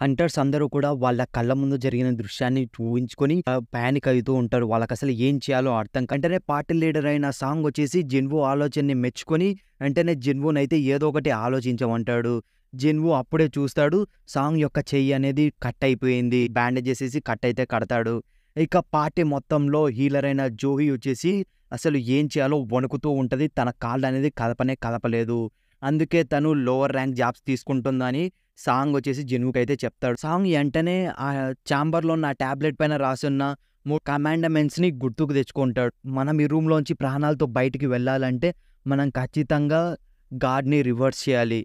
Hunters అందరూ కూడా వాళ్ళ కళ్ళ ముందు జరిగిన దృశ్యాన్ని ఊహించుకొని పానిక్ అవుతూ ఉంటారు. వాళ్ళకసలు ఏం చేయాలో వెంటనే పార్టీ లీడర్ అయిన సాంగ్ వచ్చేసి జిన్‌వూ ఆలోచనని మెచ్చుకొని వెంటనే జిన్‌వూనైతే ఏదో ఒకటి ఆలోచించమంటాడు. జిన్‌వూ అప్పుడే చూస్తాడు సాంగ్ యొక్క చెయ్యి అనేది కట్ అయిపోయింది. బ్యాండేజ్ ఏసేసి కట్ అయితే కడతాడు. ఇక పార్టీ మొత్తంలో హీలర్ అయిన జోహీ వచ్చేసి అసలు ఏం చేయాలో వణుకుతూ ఉంటది. తన కాళ్ళనేది కదపనే కదపలేదు. అందుకే తను లోవర్ ర్యాంక్ జాబ్స్ తీసుకుంటుందని సాంగ్ వచ్చేసి జిన్‌వూకైతే చెప్తాడు. సాంగ్ ఎంటనే ఆ ఛాంబర్‌లో ఉన్న ఆ టాబ్లెట్ పైన రాసున్న 3 కమాండ్‌మెంట్స్‌ని గుర్తుకు తెచ్చుకుంటాడు. మనం ఈ రూమ్‌లోంచి ప్రాణాలతో బయటికి వెళ్ళాలంటే మనం ఖచ్చితంగా గాడ్‌ని రివర్స్ చేయాలి.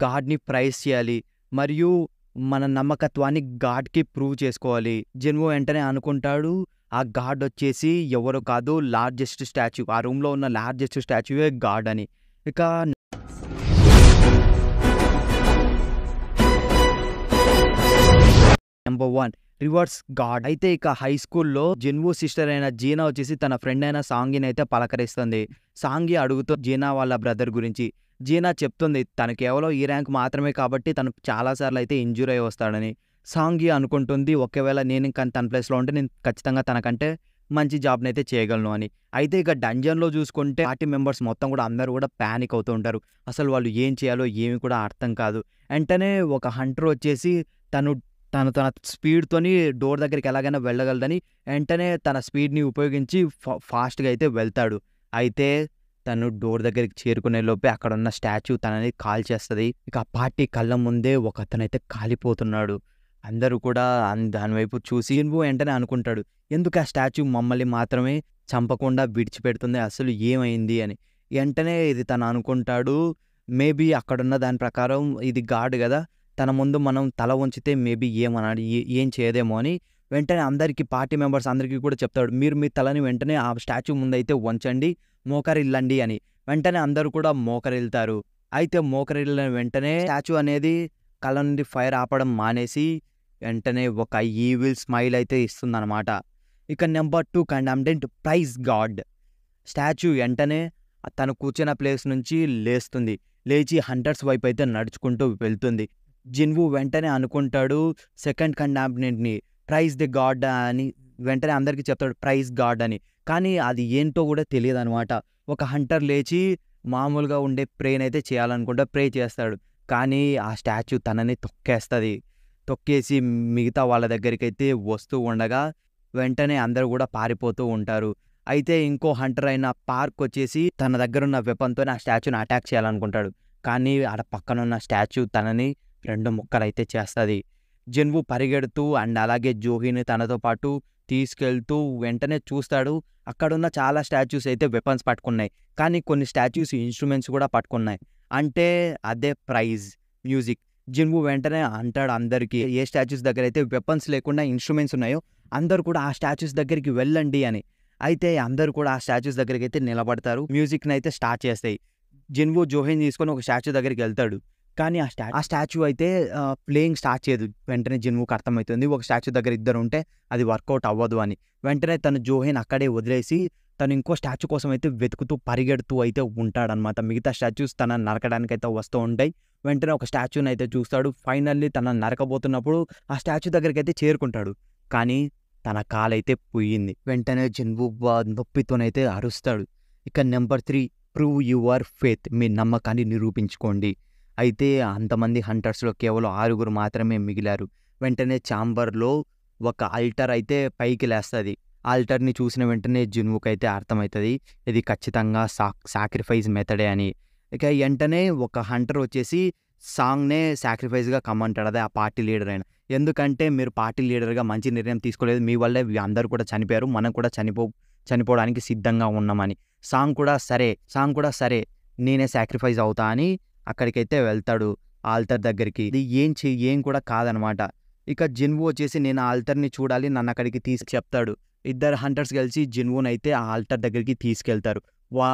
గాడ్‌ని ప్రైజ్ చేయాలి. మరియు మన నమ్మకత్వాన్ని గాడ్‌కి ప్రూవ్ చేసుకోవాలి. జిన్‌వూ వెంటనే అనుకుంటాడు ఆ గాడ్ వచ్చేసి ఎవరో కాదు లార్జెస్ట్ స్టాచ్యూ. ఆ రూమ్‌లో ఉన్న లార్జెస్ట్ స్టాచ్యూయే గాడ్ అని. ఇక నంబర్ 1 రివర్స్ గాడ్. అయితే ఇక హై స్కూల్‌లో జిన్‌వూ సిస్టర్ అయిన జీనా వచ్చేసి తన ఫ్రెండ్ అయిన సాంగిని అయితే పలకరిస్తుంది. సాంగి అడుగుతుంది జీనా వాళ్ళ బ్రదర్ గురించి. జీనా చెప్తుంది తను కేవలం ఈ ర్యాంక్ మాత్రమే కాబట్టి తను చాలా సార్లు అయితే ఇంజ్యూర్ అయ్యి వస్తాడని. సాంగి అనుకుంటుంది ఒకవేళ నేను కానీ తన ప్లేస్‌లో ఉంటే నేను ఖచ్చితంగా తనకంటే మంచి జాబ్‌నైతే చేయగలను అని. అయితే ఇక డంజన్‌లో చూసుకుంటే పార్టీ మెంబర్స్ మొత్తం కూడా అందరూ కూడా పానిక్ అవుతూ ఉంటారు. అసలు వాళ్ళు ఏం చేయాలో ఏమి కూడా అర్థం కాదు. వెంటనే ఒక హంటర్ వచ్చేసి తను తను తన స్పీడ్‌తోని డోర్ దగ్గరికి ఎలాగైనా వెళ్ళగలడని వెంటనే తన స్పీడ్‌ని ఉపయోగించి ఫాస్ట్‌గా అయితే వెళ్తాడు. అయితే తను డోర్ దగ్గరికి చేరుకునే లోపే అక్కడున్న స్టాచ్యూ తనని కాల్చేస్తది. ఇక ఆ పార్టీ కళ్ళ ముందే ఒకతనైతే కాలిపోతున్నాడు. అందరూ కూడా దాని వైపు చూసి జిన్‌వూ వెంటనే అనుకుంటాడు. ఎందుకు ఆ స్టాచ్యూ మమ్మల్ని మాత్రమే చంపకుండా విడిచిపెడుతుంది? అసలు ఏమైంది అని. వెంటనే ఇది తను అనుకుంటాడు. మేబీ అక్కడున్న దాని ప్రకారం ఇది గాడ్ గదా! తన ముందు మనం తల వంచితే మేబీ ఏమనాలి ఏం చేయదేమో అని వెంటనే అందరికీ పార్టీ మెంబర్స్ అందరికీ కూడా చెప్తాడు. మీరు మీ తలని వెంటనే ఆ స్టాచ్యూ ముందైతే వంచండి, మోకరిల్లండి అని. వెంటనే అందరూ కూడా మోకరిల్లుతారు. అయితే మోకరిల్లిన వెంటనే స్టాచ్యూ అనేది కళ్ళ నుండి ఫైర్ ఆపడం మానేసి వెంటనే ఒక ఈవిల్ స్మైల్ అయితే ఇస్తుందనమాట. ఇక నంబర్ 2 కండామ్నెంట్ ప్రైజ్ గాడ్. స్టాచ్యూ వెంటనే తను కూర్చున్న ప్లేస్ నుంచి లేస్తుంది. లేచి హంటర్స్ వైపు అయితే నడుచుకుంటూ వెళ్తుంది. జిన్‌వూ వెంటనే అనుకుంటాడు సెకండ్ కండామ్నెంట్‌ని ప్రైజ్ ది గాడ్ అని వెంటనే అందరికీ చెప్తాడు ప్రైజ్ గాడ్ అని. కానీ అది ఏంటో కూడా తెలియదనమాట. ఒక హంటర్ లేచి మామూలుగా ఉండే ప్రేనైతే చేయాలనుకుంటే ప్రే చేస్తాడు. కానీ ఆ స్టాచ్యూ తనని తొక్కేస్తది. తొక్కేసి మిగతా వాళ్ళ దగ్గరికైతే వస్తూ ఉండగా వెంటనే అందరూ కూడా పారిపోతూ ఉంటారు. అయితే ఇంకో హంటర్ అయిన పార్క్ వచ్చేసి తన దగ్గరున్న వెపన్‌తోని ఆ స్టాచ్యూని అటాక్ చేయాలనుకుంటాడు. కానీ ఆడ పక్కనున్న స్టాచ్యూ తనని 2 ముక్కలైతే చేస్తది. జిన్‌వూ పరిగెడుతూ అండ్ అలాగే జోహీని తనతో పాటు తీసుకెళ్తూ వెంటనే చూస్తాడు. అక్కడున్న చాలా స్టాచ్యూస్ అయితే వెపన్స్ పట్టుకున్నాయి. కానీ కొన్ని స్టాచ్యూస్ ఇన్‌స్ట్రుమెంట్స్ కూడా పట్టుకున్నాయి. అంటే అదే ప్రైజ్ మ్యూజిక్. జిన్‌వూ వెంటనే అంటాడు అందరికీ ఏ స్టాచ్యూస్ దగ్గరైతే వెపన్స్ లేకుండా ఇన్‌స్ట్రుమెంట్స్ ఉన్నాయో అందరూ కూడా ఆ స్టాచ్యూస్ దగ్గరికి వెళ్ళండి అని. అయితే అందరూ కూడా ఆ స్టాచ్యూస్ దగ్గరికైతే నిలబడతారు. మ్యూజిక్‌నైతే స్టార్ట్ చేస్తాయి. జిన్‌వూ జోహీని తీసుకొని ఒక స్టాచ్యూ దగ్గరికి వెళ్తాడు. కానీ ఆ స్టాచ్యూ అయితే ప్లేయింగ్ స్టార్ట్ చేయదు. వెంటనే జిన్‌వూకి అర్థమైతుంది. ఒక స్టాచ్యూ దగ్గర ఇద్దరుంటే అది వర్కౌట్ అవ్వదు అని. వెంటనే తను జోహీని అక్కడే వదిలేసి తను ఇంకో స్టాచ్యూ కోసం అయితే వెతుకుతూ పరిగెడుతూ అయితే ఉంటాడనమాట. మిగతా స్టాచ్యూస్ తనని నరకడానికైతే వస్తూ ఉంటాయి. వెంటనే ఒక స్టాచ్యూని అయితే చూస్తాడు. ఫైనల్లీ తనని నరకబోతున్నప్పుడు ఆ స్టాచ్యూ దగ్గరికైతే చేరుకుంటాడు. కానీ తన కాలైతే పోయింది. వెంటనే జిన్‌వూ నొప్పితోనైతే అరుస్తాడు. ఇక నంబర్ 3 ప్రూవ్ యువర్ ఫెయిత్. మీ నమ్మకాన్ని నిరూపించుకోండి. అయితే అంతమంది హంటర్స్‌లో కేవలం 6 మాత్రమే మిగిలారు. వెంటనే ఛాంబర్‌లో ఒక ఆల్టర్ అయితే పైకి లేస్తది. ఆల్టర్‌ని చూసిన వెంటనే జిన్‌వూకైతే అర్థమైతది. ఇది ఖచ్చితంగా సాక్రిఫైస్ మెథడే అని. ఇక వెంటనే ఒక హంటర్ వచ్చేసి సాంగ్‌నే సాక్రిఫైస్‌గా కమ్మంటాడు. అదే ఆ పార్టీ లీడర్ అయిన. ఎందుకంటే మీరు పార్టీ లీడర్‌గా మంచి నిర్ణయం తీసుకోలేదు. మీ వల్లే అందరూ కూడా చనిపోయారు. మనం కూడా చనిపోవడానికి సిద్ధంగా ఉన్నామని. సాంగ్ కూడా సరే నేనే సాక్రిఫైస్ అవుతా అని అక్కడికైతే వెళ్తాడు ఆల్టర్ దగ్గరికి. ఇది ఏం కూడా కాదనమాట. ఇక జిన్‌వూ వచ్చేసి నేను ఆ ఆల్టర్‌ని చూడాలి నన్ను అక్కడికి చెప్తాడు. ఇద్దరు హంటర్స్ కలిసి జిన్‌వూనైతే ఆ ఆల్టర్ దగ్గరికి తీసుకెళ్తారు. వా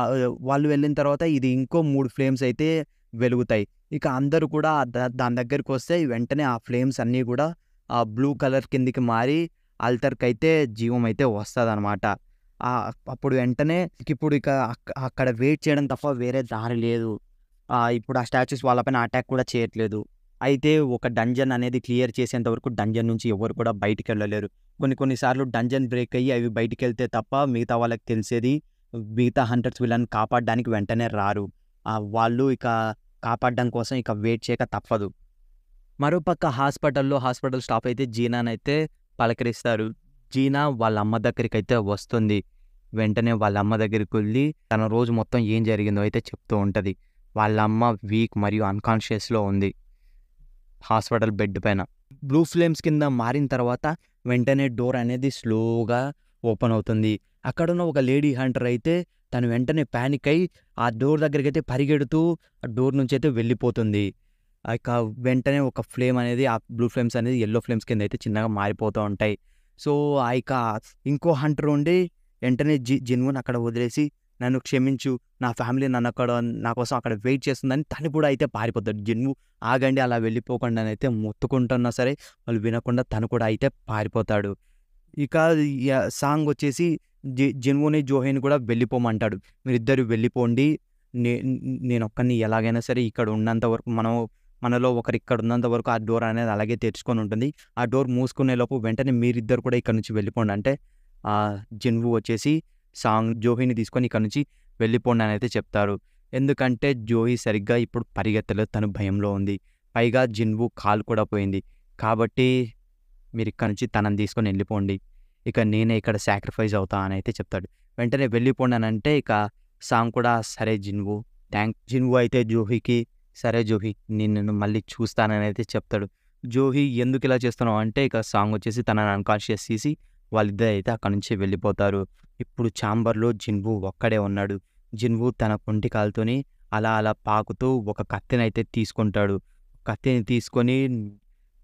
వాళ్ళు వెళ్ళిన తర్వాత ఇది ఇంకో 3 ఫ్లేమ్స్ అయితే వెలుగుతాయి. ఇక అందరూ కూడా దాని దగ్గరికొస్తే వెంటనే ఆ ఫ్లేమ్స్ అన్నీ కూడా బ్లూ కలర్ కిందికి మారి ఆల్టర్‌కైతే జీవం అయితే వస్తదనమాట. అప్పుడు వెంటనే ఇప్పుడు ఇక అక్కడ వెయిట్ చేయడం తప్ప వేరే దారి లేదు. ఇప్పుడు ఆ స్టాచ్యూస్ వాళ్ళపైన అటాక్ కూడా చేయట్లేదు. అయితే ఒక డంజన్ అనేది క్లియర్ చేసేంత వరకు డంజన్ నుంచి ఎవరు కూడా బయటికెళ్ళలేరు. కొన్ని సార్లు డంజన్ బ్రేక్ అయ్యి అవి బయటికెళ్తే తప్ప మిగతా వాళ్ళకి తెలిసేది మిగతా హంటర్స్ వీళ్ళని కాపాడడానికి వెంటనే రారు. వాళ్ళు ఇక కాపాడడం కోసం ఇక వెయిట్ చేయక తప్పదు. మరోపక్క హాస్పిటల్ స్టాఫ్ అయితే జీనానైతే పలకరిస్తారు. జీనా వాళ్ళ అమ్మ దగ్గరికైతే వస్తుంది. వెంటనే వాళ్ళ అమ్మ దగ్గరికి వెళ్ళి తన రోజు మొత్తం ఏం జరిగిందో అయితే చెప్తూ ఉంటుంది. వాళ్ళ అమ్మ వీక్ మరియు అన్కాన్షియస్లో ఉంది హాస్పిటల్ బెడ్ పైన. బ్లూ ఫ్లేమ్స్ కింద మారిన తర్వాత వెంటనే డోర్ అనేది స్లోగా ఓపెన్ అవుతుంది. అక్కడున్న ఒక లేడీ హంటర్ అయితే తను వెంటనే ప్యానిక్ అయి ఆ డోర్ దగ్గరికి అయితే పరిగెడుతూ ఆ డోర్ నుంచి అయితే వెళ్ళిపోతుంది. ఇక వెంటనే ఒక ఫ్లేమ్ అనేది ఆ బ్లూ ఫ్లేమ్స్ అనేది యెల్లో ఫ్లేమ్స్ కింద అయితే చిన్నగా మారిపోతూ ఉంటాయి. సో ఇక ఇంకో హంటర్ ఉండి వెంటనే జిన్వుని అక్కడ వదిలేసి నన్ను క్షమించు, నా ఫ్యామిలీ నన్ను అక్కడ నా కోసం అక్కడ వెయిట్ చేస్తుందని తను కూడా అయితే పారిపోతాడు. జిన్వు ఆగండి అలా వెళ్ళిపోకుండా అయితే మొత్తుకుంటున్నా సరే వాళ్ళు వినకుండా తను కూడా అయితే పారిపోతాడు. ఇక సాంగ్ వచ్చేసి జిన్వుని జోహీని కూడా వెళ్ళిపోమంటాడు. మీరిద్దరు వెళ్ళిపోండి, నేను ఒక్కడిని ఎలాగైనా సరే ఇక్కడ ఉన్నంత వరకు మనలో ఒకరు ఇక్కడ ఉన్నంత వరకు ఆ డోర్ అనేది అలాగే తెరుచుకొని ఉంటుంది. ఆ డోర్ మూసుకునే లోపు వెంటనే మీరిద్దరు కూడా ఇక్కడ నుంచి వెళ్ళిపోండి అంటే జిన్వు వచ్చేసి జోహీని తీసుకొని ఇక్కడ నుంచి వెళ్ళిపోండి అని అయితే చెప్తారు. ఎందుకంటే జోహీ సరిగ్గా ఇప్పుడు పరిగెత్తలేదు, తను భయంలో ఉంది. పైగా జిన్వు కాలు కూడా పోయింది. కాబట్టి మీరు ఇక్కడ నుంచి తనని తీసుకొని వెళ్ళిపోండి, ఇక నేనే ఇక్కడ సాక్రిఫైస్ అవుతా అని అయితే చెప్తాడు. వెంటనే వెళ్ళిపోండి అని అంటే ఇక సాంగ్ కూడా సరే జిన్వు అయితే జోహీకి సరే జోహీ నిన్ను మళ్ళీ చూస్తానని అయితే చెప్తాడు. జోహీ ఎందుకు ఇలా చేస్తున్నావు అంటే ఇక సాంగ్ వచ్చేసి తనని అన్కాన్షియస్ తీసి వాళ్ళిద్దరు అయితే అక్కడ నుంచి వెళ్ళిపోతారు. ఇప్పుడు ఛాంబర్లో జిన్వు ఒక్కడే ఉన్నాడు. జిన్వు తన కుంటి కాలుతోని అలా పాకుతూ ఒక కత్తిని అయితే తీసుకుంటాడు. కత్తిని తీసుకొని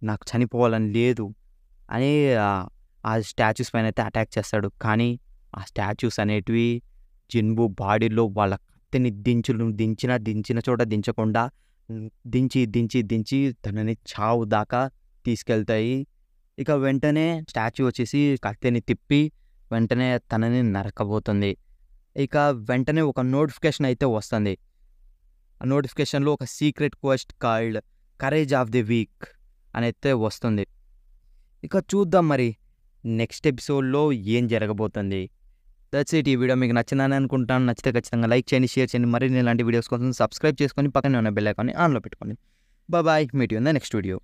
నాకు చనిపోవాలని లేదు అని ఆ స్టాచ్యూస్ పైన అయితే అటాక్ చేస్తాడు. కానీ ఆ స్టాచ్యూస్ అనేటివి జిన్వు బాడీలో వాళ్ళ కత్తిని దించిన చోట దించకుండా దించి తనని చావు దాకా తీసుకెళ్తాయి. ఇక వెంటనే స్టాచ్యూ వచ్చేసి కత్తిని తిప్పి వెంటనే తనని నరకబోతుంది. ఇక వెంటనే ఒక నోటిఫికేషన్ అయితే వస్తుంది. ఆ నోటిఫికేషన్లో ఒక secret quest called courage of the week అని అయితే వస్తుంది. ఇక చూద్దాం మరి నెక్స్ట్ ఎపిసోడ్లో ఏం జరగబోతుంది. That's it. ఈ వీడియో మీకు నచ్చిందని అనుకుంటాను. నచ్చితే ఖచ్చితంగా లైక్ చేయండి, షేర్ చేయండి. మరిన్ని ఇలాంటి వీడియోస్ కోసం సబ్స్క్రైబ్ చేసుకొని పక్కనే ఉన్న బెల్ ఐకాన్ని ఆన్లో పెట్టుకోండి. Bye, meet you in the next video.